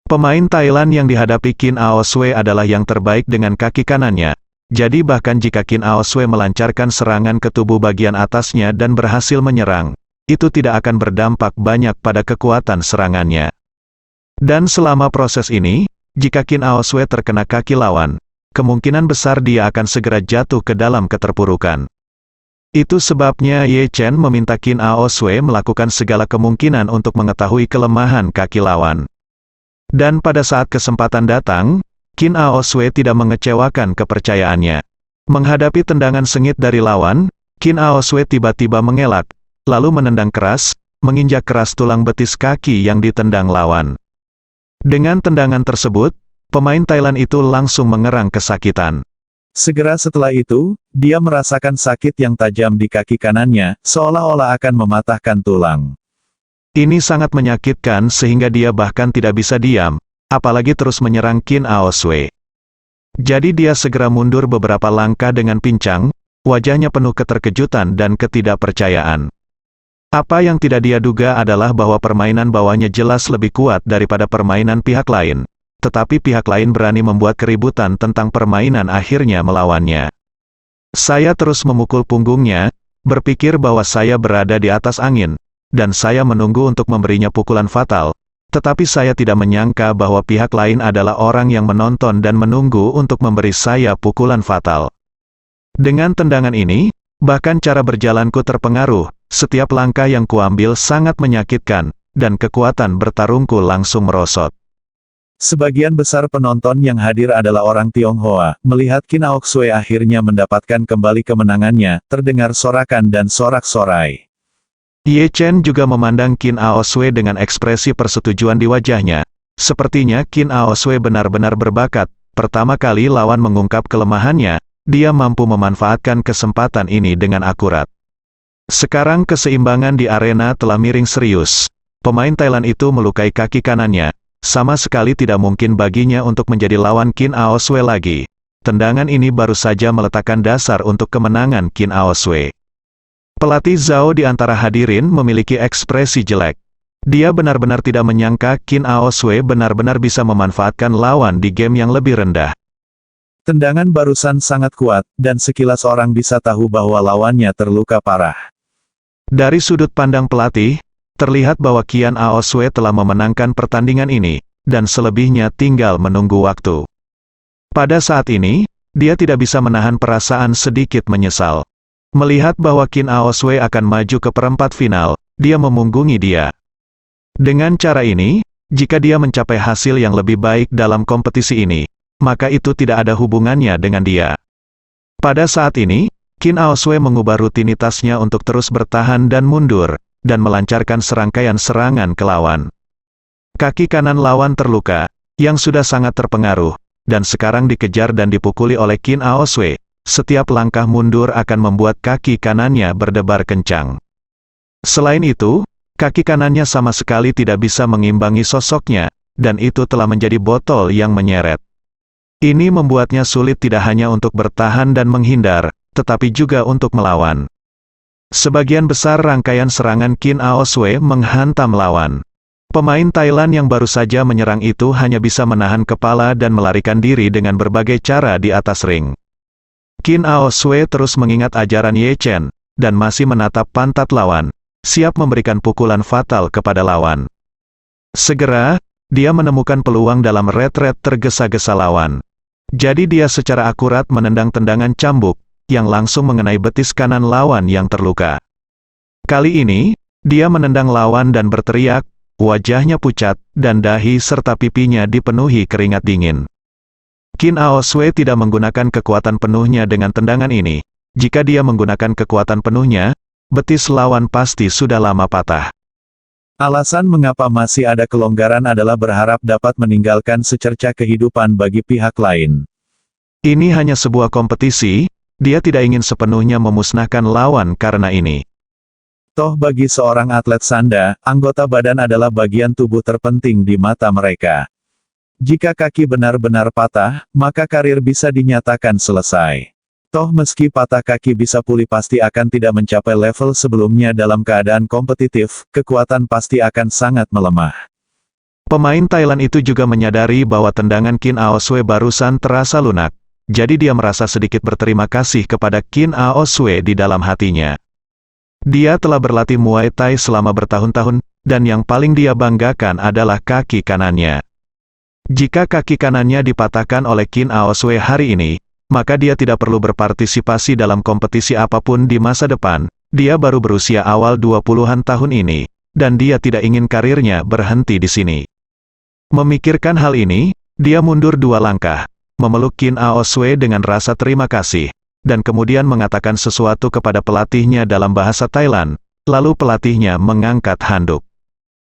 Pemain Thailand yang dihadapi Qin Aoswei adalah yang terbaik dengan kaki kanannya. Jadi bahkan jika Qin Aoswei melancarkan serangan ke tubuh bagian atasnya dan berhasil menyerang, itu tidak akan berdampak banyak pada kekuatan serangannya. Dan selama proses ini, jika Qin Aoswei terkena kaki lawan, kemungkinan besar dia akan segera jatuh ke dalam keterpurukan. Itu sebabnya Ye Chen meminta Qin Aoswei melakukan segala kemungkinan untuk mengetahui kelemahan kaki lawan. Dan pada saat kesempatan datang, Qin Aoswei tidak mengecewakan kepercayaannya. Menghadapi tendangan sengit dari lawan, Qin Aoswei tiba-tiba mengelak, lalu menendang keras, menginjak keras tulang betis kaki yang ditendang lawan. Dengan tendangan tersebut, pemain Thailand itu langsung mengerang kesakitan. Segera setelah itu, dia merasakan sakit yang tajam di kaki kanannya, seolah-olah akan mematahkan tulang. Ini sangat menyakitkan sehingga dia bahkan tidak bisa diam, apalagi terus menyerang Qin Aoswei. Jadi dia segera mundur beberapa langkah dengan pincang, wajahnya penuh keterkejutan dan ketidakpercayaan. Apa yang tidak dia duga adalah bahwa permainan bawahnya jelas lebih kuat daripada permainan pihak lain. Tetapi pihak lain berani membuat keributan tentang permainan akhirnya melawannya. Saya terus memukul punggungnya, berpikir bahwa saya berada di atas angin, dan saya menunggu untuk memberinya pukulan fatal, tetapi saya tidak menyangka bahwa pihak lain adalah orang yang menonton dan menunggu untuk memberi saya pukulan fatal. Dengan tendangan ini, bahkan cara berjalanku terpengaruh, setiap langkah yang kuambil sangat menyakitkan, dan kekuatan bertarungku langsung merosot. Sebagian besar penonton yang hadir adalah orang Tionghoa. Melihat Qin Aoswei akhirnya mendapatkan kembali kemenangannya, terdengar sorakan dan sorak-sorai. Ye Chen juga memandang Qin Aoswei dengan ekspresi persetujuan di wajahnya, Sepertinya Qin Aoswei benar-benar berbakat. Pertama kali lawan mengungkap kelemahannya, dia mampu memanfaatkan kesempatan ini dengan akurat. Sekarang keseimbangan di arena telah miring serius. Pemain Thailand itu melukai kaki kanannya. Sama sekali tidak mungkin baginya untuk menjadi lawan Qin Aoswei lagi. Tendangan ini baru saja meletakkan dasar untuk kemenangan Qin Aoswei. Pelatih Zhao di antara hadirin memiliki ekspresi jelek. Dia benar-benar tidak menyangka Qin Aoswei benar-benar bisa memanfaatkan lawan di game yang lebih rendah. Tendangan barusan sangat kuat, dan sekilas orang bisa tahu bahwa lawannya terluka parah. Dari sudut pandang pelatih, terlihat bahwa Qin Aoswei telah memenangkan pertandingan ini, dan selebihnya tinggal menunggu waktu. Pada saat ini, dia tidak bisa menahan perasaan sedikit menyesal. Melihat bahwa Qin Aoswei akan maju ke perempat final, dia memunggungi dia. Dengan cara ini, jika dia mencapai hasil yang lebih baik dalam kompetisi ini, maka itu tidak ada hubungannya dengan dia. Pada saat ini, Qin Aoswei mengubah rutinitasnya untuk terus bertahan dan mundur, dan melancarkan serangkaian serangan ke lawan. Kaki kanan lawan terluka, yang sudah sangat terpengaruh, dan sekarang dikejar dan dipukuli oleh Qin Aoswei. Setiap langkah mundur akan membuat kaki kanannya berdebar kencang. Selain itu, kaki kanannya sama sekali tidak bisa mengimbangi sosoknya, dan itu telah menjadi botol yang menyeret. Ini membuatnya sulit tidak hanya untuk bertahan dan menghindar, tetapi juga untuk melawan. Sebagian besar rangkaian serangan Qin Aoswei menghantam lawan. Pemain Thailand yang baru saja menyerang itu hanya bisa menahan kepala dan melarikan diri dengan berbagai cara di atas ring. Qin Aoswei terus mengingat ajaran Ye Chen, dan masih menatap pantat lawan, siap memberikan pukulan fatal kepada lawan. Segera, dia menemukan peluang dalam retret tergesa-gesa lawan. Jadi dia secara akurat menendang tendangan cambuk, yang langsung mengenai betis kanan lawan yang terluka. Kali ini, dia menendang lawan dan berteriak, wajahnya pucat, dan dahi serta pipinya dipenuhi keringat dingin. Qin Aoswei tidak menggunakan kekuatan penuhnya dengan tendangan ini. Jika dia menggunakan kekuatan penuhnya, betis lawan pasti sudah lama patah. Alasan mengapa masih ada kelonggaran adalah berharap dapat meninggalkan secerca kehidupan bagi pihak lain. Ini hanya sebuah kompetisi, dia tidak ingin sepenuhnya memusnahkan lawan karena ini. Toh bagi seorang atlet sanda, anggota badan adalah bagian tubuh terpenting di mata mereka. Jika kaki benar-benar patah, maka karir bisa dinyatakan selesai. Toh meski patah kaki bisa pulih pasti akan tidak mencapai level sebelumnya dalam keadaan kompetitif, kekuatan pasti akan sangat melemah. Pemain Thailand itu juga menyadari bahwa tendangan Qin Aoswei barusan terasa lunak, jadi dia merasa sedikit berterima kasih kepada Qin Aoswei di dalam hatinya. Dia telah berlatih Muay Thai selama bertahun-tahun, dan yang paling dia banggakan adalah kaki kanannya. Jika kaki kanannya dipatahkan oleh Qin Aoswei hari ini, maka dia tidak perlu berpartisipasi dalam kompetisi apapun di masa depan. Dia baru berusia awal 20-an tahun ini, dan dia tidak ingin karirnya berhenti di sini. Memikirkan hal ini, dia mundur 2 langkah, memeluk Qin Aoswei dengan rasa terima kasih, dan kemudian mengatakan sesuatu kepada pelatihnya dalam bahasa Thailand, lalu pelatihnya mengangkat handuk.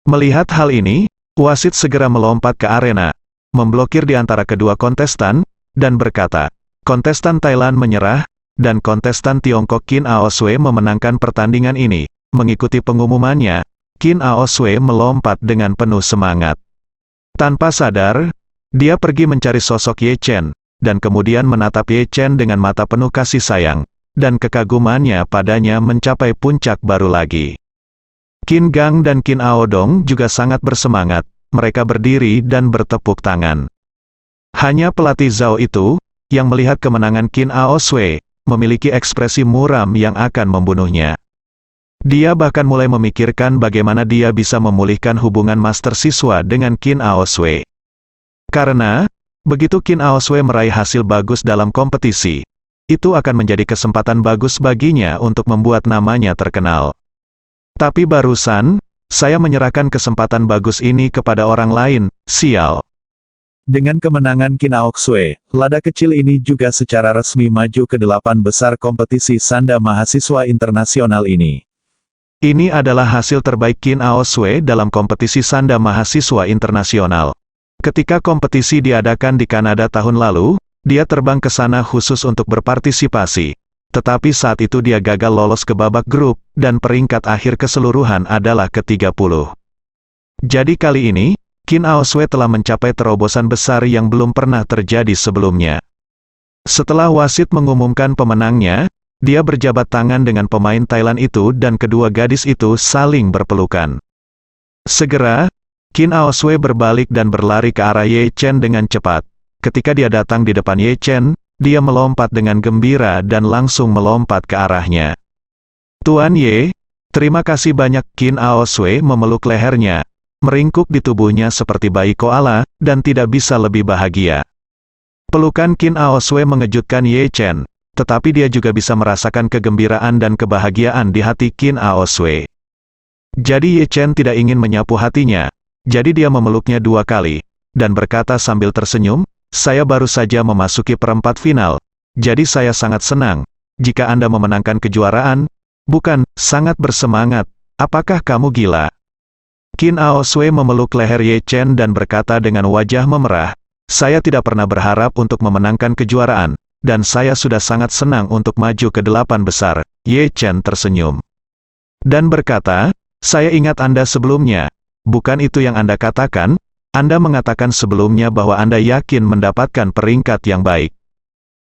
Melihat hal ini, wasit segera melompat ke arena, memblokir di antara kedua kontestan, dan berkata, kontestan Thailand menyerah, dan kontestan Tiongkok Qin Aoswei memenangkan pertandingan ini. Mengikuti pengumumannya, Qin Aoswei melompat dengan penuh semangat. Tanpa sadar, dia pergi mencari sosok Ye Chen, dan kemudian menatap Ye Chen dengan mata penuh kasih sayang, dan kekagumannya padanya mencapai puncak baru lagi. Qin Gang dan Qin Aodong juga sangat bersemangat, mereka berdiri dan bertepuk tangan. Hanya pelatih Zhao itu, yang melihat kemenangan Qin Aoswei, memiliki ekspresi muram yang akan membunuhnya. Dia bahkan mulai memikirkan bagaimana dia bisa memulihkan hubungan master siswa dengan Qin Aoswei. Karena, begitu Qin Aoswei meraih hasil bagus dalam kompetisi, itu akan menjadi kesempatan bagus baginya untuk membuat namanya terkenal. Tapi barusan, saya menyerahkan kesempatan bagus ini kepada orang lain, sial. Dengan kemenangan Qin Aoswei, lada kecil ini juga secara resmi maju ke 8 besar kompetisi sanda mahasiswa internasional ini. Ini adalah hasil terbaik Qin Aoswei dalam kompetisi sanda mahasiswa internasional. Ketika kompetisi diadakan di Kanada tahun lalu, dia terbang ke sana khusus untuk berpartisipasi. Tetapi saat itu dia gagal lolos ke babak grup, dan peringkat akhir keseluruhan adalah ke-30. Jadi kali ini, Qin Aoswee telah mencapai terobosan besar yang belum pernah terjadi sebelumnya. Setelah wasit mengumumkan pemenangnya, dia berjabat tangan dengan pemain Thailand itu dan kedua gadis itu saling berpelukan. Segera, Qin Aoswee berbalik dan berlari ke arah Ye Chen dengan cepat. Ketika dia datang di depan Ye Chen, dia melompat dengan gembira dan langsung melompat ke arahnya. "Tuan Ye, terima kasih banyak." Qin Aoswee memeluk lehernya, meringkuk di tubuhnya seperti bayi koala, dan tidak bisa lebih bahagia. Pelukan Qin Aoswee mengejutkan Ye Chen, tetapi dia juga bisa merasakan kegembiraan dan kebahagiaan di hati Qin Aoswee. Jadi Ye Chen tidak ingin menyapu hatinya, jadi dia memeluknya 2 kali, dan berkata sambil tersenyum, "Saya baru saja memasuki perempat final, jadi saya sangat senang. Jika Anda memenangkan kejuaraan, bukan, sangat bersemangat, apakah kamu gila?" Qin Aoswee memeluk leher Ye Chen dan berkata dengan wajah memerah, "Saya tidak pernah berharap untuk memenangkan kejuaraan, dan saya sudah sangat senang untuk maju ke 8 besar. Ye Chen tersenyum dan berkata, "Saya ingat Anda sebelumnya. Bukan itu yang Anda katakan? Anda mengatakan sebelumnya bahwa Anda yakin mendapatkan peringkat yang baik."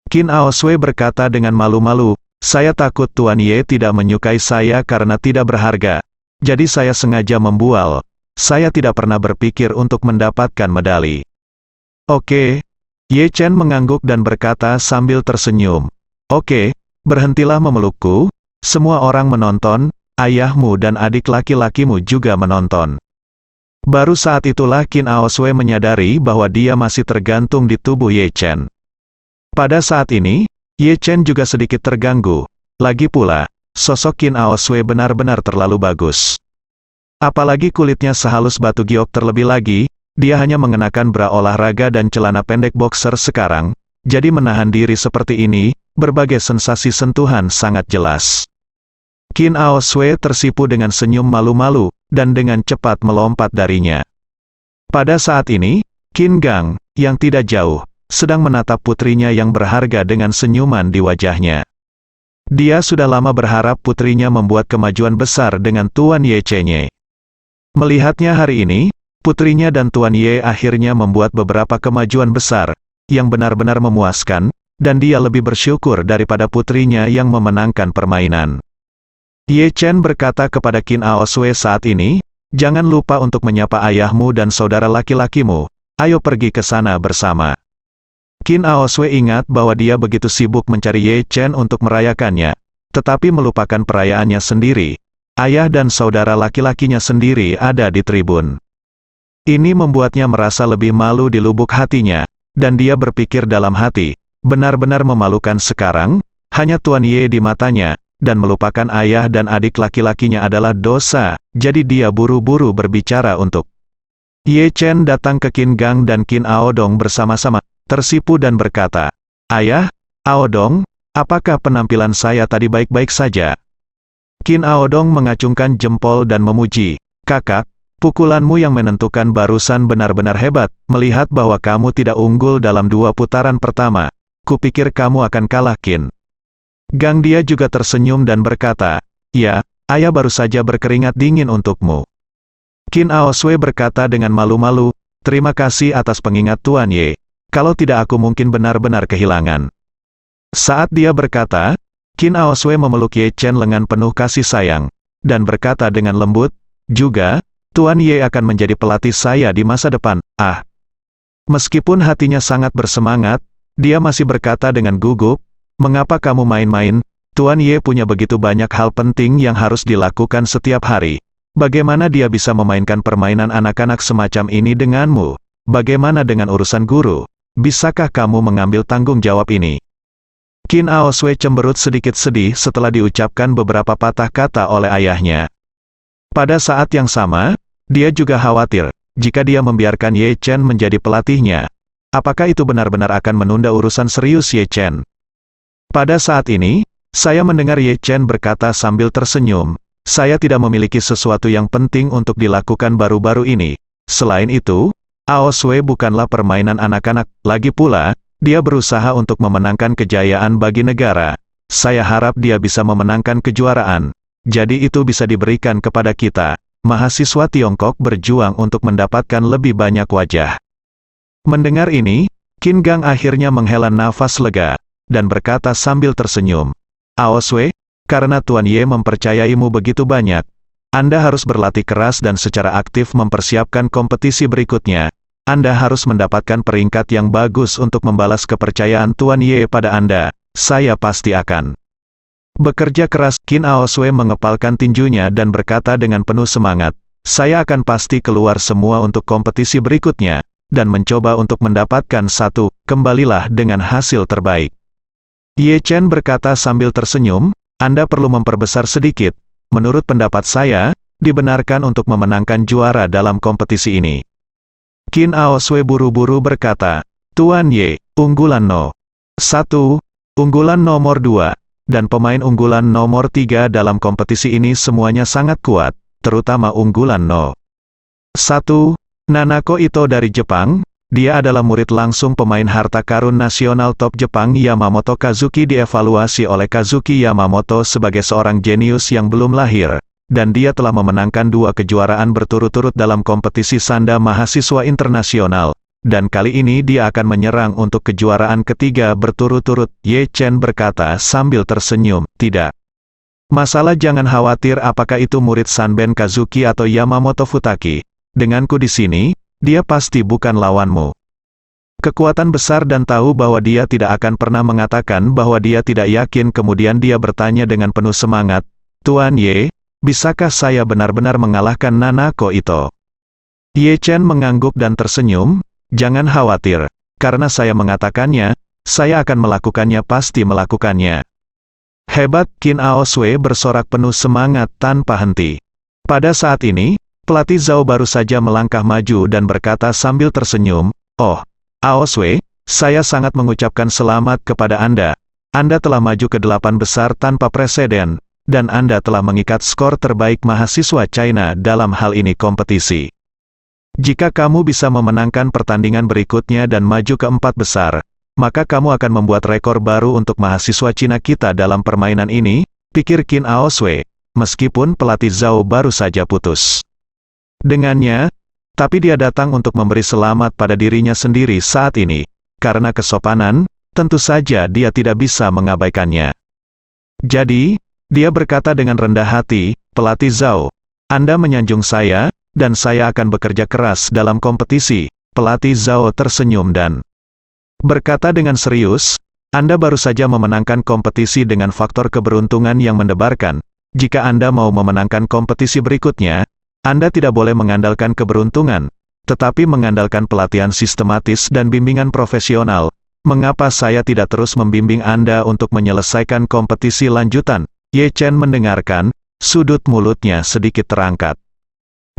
Qin Aoswee berkata dengan malu-malu, "Saya takut Tuan Ye tidak menyukai saya karena tidak berharga. Jadi saya sengaja membual. Saya tidak pernah berpikir untuk mendapatkan medali." "Oke." Ye Chen mengangguk dan berkata sambil tersenyum. "Oke, berhentilah memelukku. Semua orang menonton, ayahmu dan adik laki-lakimu juga menonton." Baru saat itulah Qin Aoswee menyadari bahwa dia masih tergantung di tubuh Ye Chen. Pada saat ini, Ye Chen juga sedikit terganggu. Lagi pula, sosok Qin Aoswee benar-benar terlalu bagus. Apalagi kulitnya sehalus batu giok, terlebih lagi, dia hanya mengenakan bra olahraga dan celana pendek boxer sekarang, jadi menahan diri seperti ini, berbagai sensasi sentuhan sangat jelas. Qin Aoswee tersipu dengan senyum malu-malu, dan dengan cepat melompat darinya. Pada saat ini, Qin Gang, yang tidak jauh, sedang menatap putrinya yang berharga dengan senyuman di wajahnya. Dia sudah lama berharap putrinya membuat kemajuan besar dengan Tuan Ye Chen. Melihatnya hari ini, putrinya dan Tuan Ye akhirnya membuat beberapa kemajuan besar, yang benar-benar memuaskan, dan dia lebih bersyukur daripada putrinya yang memenangkan permainan. Ye Chen berkata kepada Qin Aoswee saat ini, "Jangan lupa untuk menyapa ayahmu dan saudara laki-lakimu. Ayo pergi ke sana bersama." Qin Aoswee ingat bahwa dia begitu sibuk mencari Ye Chen untuk merayakannya, tetapi melupakan perayaannya sendiri. Ayah dan saudara laki-lakinya sendiri ada di tribun. Ini membuatnya merasa lebih malu di lubuk hatinya, dan dia berpikir dalam hati, benar-benar memalukan sekarang, hanya Tuan Ye di matanya, dan melupakan ayah dan adik laki-lakinya adalah dosa, jadi dia buru-buru berbicara untuk. Ye Chen datang ke Qin Gang dan Qin Aodong bersama-sama, tersipu dan berkata, "Ayah, Aodong, apakah penampilan saya tadi baik-baik saja?" Qin Aodong mengacungkan jempol dan memuji, "Kakak, pukulanmu yang menentukan barusan benar-benar hebat, melihat bahwa kamu tidak unggul dalam 2 putaran pertama. Kupikir kamu akan kalah, Qin." Gang dia juga tersenyum dan berkata, "Ya, ayah baru saja berkeringat dingin untukmu." Qin Aoswee berkata dengan malu-malu, "Terima kasih atas pengingat Tuan Ye. Kalau tidak aku mungkin benar-benar kehilangan." Saat dia berkata, Qin Aoswee memeluk Ye Chen lengan penuh kasih sayang, dan berkata dengan lembut, "Juga, Tuan Ye akan menjadi pelatih saya di masa depan." Meskipun hatinya sangat bersemangat, dia masih berkata dengan gugup, "Mengapa kamu main-main? Tuan Ye punya begitu banyak hal penting yang harus dilakukan setiap hari. Bagaimana dia bisa memainkan permainan anak-anak semacam ini denganmu? Bagaimana dengan urusan guru? Bisakah kamu mengambil tanggung jawab ini?" Qin Aoswee cemberut sedikit sedih setelah diucapkan beberapa patah kata oleh ayahnya. Pada saat yang sama, dia juga khawatir, jika dia membiarkan Ye Chen menjadi pelatihnya, apakah itu benar-benar akan menunda urusan serius Ye Chen? Pada saat ini, saya mendengar Ye Chen berkata sambil tersenyum, "Saya tidak memiliki sesuatu yang penting untuk dilakukan baru-baru ini. Selain itu, Aosway bukanlah permainan anak-anak, lagi pula, dia berusaha untuk memenangkan kejayaan bagi negara. Saya harap dia bisa memenangkan kejuaraan. Jadi itu bisa diberikan kepada kita. Mahasiswa Tiongkok berjuang untuk mendapatkan lebih banyak wajah. Mendengar ini, Qin Gang akhirnya menghela nafas lega, dan berkata sambil tersenyum, Aosway, karena Tuan Ye mempercayaimu begitu banyak, Anda harus berlatih keras dan secara aktif mempersiapkan kompetisi berikutnya. Anda harus mendapatkan peringkat yang bagus untuk membalas kepercayaan Tuan Ye pada Anda. Saya pasti akan bekerja keras. Qin Aosway mengepalkan tinjunya dan berkata dengan penuh semangat, saya akan pasti keluar semua untuk kompetisi berikutnya, dan mencoba untuk mendapatkan satu, kembalilah dengan hasil terbaik. Ye Chen berkata sambil tersenyum, Anda perlu memperbesar sedikit. Menurut pendapat saya, dibenarkan untuk memenangkan juara dalam kompetisi ini. Qin Aosway buru-buru berkata, Tuan Ye, unggulan no. 1, unggulan nomor 2, dan pemain unggulan nomor 3 dalam kompetisi ini semuanya sangat kuat, terutama unggulan no. 1, Nanako Ito dari Jepang. Dia adalah murid langsung pemain harta karun nasional top Jepang Yamamoto Kazuki, dievaluasi oleh Kazuki Yamamoto sebagai seorang jenius yang belum lahir, dan dia telah memenangkan 2 kejuaraan berturut-turut dalam kompetisi sanda mahasiswa internasional, dan kali ini dia akan menyerang untuk kejuaraan ketiga berturut-turut. Ye Chen berkata sambil tersenyum, tidak masalah, jangan khawatir apakah itu murid Sanben Kazuki atau Yamamoto Futaki. Denganku di sini, dia pasti bukan lawanmu. Kekuatan besar dan tahu bahwa dia tidak akan pernah mengatakan bahwa dia tidak yakin. Kemudian dia bertanya dengan penuh semangat, Tuan Ye, bisakah saya benar-benar mengalahkan Nanako Ito? Ye Chen mengangguk dan tersenyum, jangan khawatir, karena saya mengatakannya, saya akan melakukannya, pasti melakukannya. Hebat, Qin Aosway bersorak penuh semangat tanpa henti. Pada saat ini, pelatih Zhao baru saja melangkah maju dan berkata sambil tersenyum, oh, Aosway, saya sangat mengucapkan selamat kepada Anda. Anda telah maju ke 8 besar tanpa preseden, dan Anda telah mengikat skor terbaik mahasiswa China dalam hal ini kompetisi. Jika kamu bisa memenangkan pertandingan berikutnya dan maju ke 4 besar, maka kamu akan membuat rekor baru untuk mahasiswa Cina kita dalam permainan ini, pikir Qin Aosway, meskipun pelatih Zhao baru saja putus dengannya, tapi dia datang untuk memberi selamat pada dirinya sendiri saat ini. Karena kesopanan, tentu saja dia tidak bisa mengabaikannya. Jadi, dia berkata dengan rendah hati, pelatih Zhao, Anda menyanjung saya, dan saya akan bekerja keras dalam kompetisi. Pelatih Zhao tersenyum dan berkata dengan serius, Anda baru saja memenangkan kompetisi dengan faktor keberuntungan yang mendebarkan. Jika Anda mau memenangkan kompetisi berikutnya, Anda tidak boleh mengandalkan keberuntungan, tetapi mengandalkan pelatihan sistematis dan bimbingan profesional. Mengapa saya tidak terus membimbing Anda untuk menyelesaikan kompetisi lanjutan? Ye Chen mendengarkan, sudut mulutnya sedikit terangkat.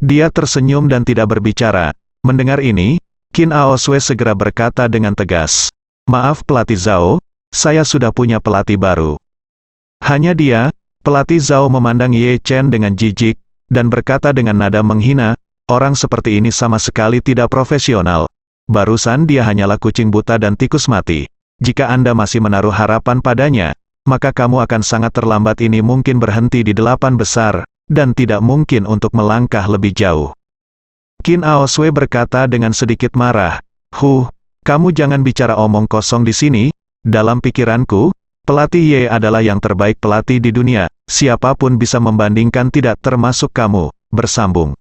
Dia tersenyum dan tidak berbicara. Mendengar ini, Qin Aosway segera berkata dengan tegas, maaf pelatih Zhao, saya sudah punya pelatih baru. Hanya dia. Pelatih Zhao memandang Ye Chen dengan jijik, dan berkata dengan nada menghina, orang seperti ini sama sekali tidak profesional. Barusan dia hanyalah kucing buta dan tikus mati. Jika Anda masih menaruh harapan padanya, maka kamu akan sangat terlambat. Ini mungkin berhenti di 8 besar, dan tidak mungkin untuk melangkah lebih jauh. Qin Aosway berkata dengan sedikit marah, kamu jangan bicara omong kosong di sini. Dalam pikiranku, pelatih Ye adalah yang terbaik pelatih di dunia. Siapapun bisa membandingkan, tidak termasuk kamu. Bersambung.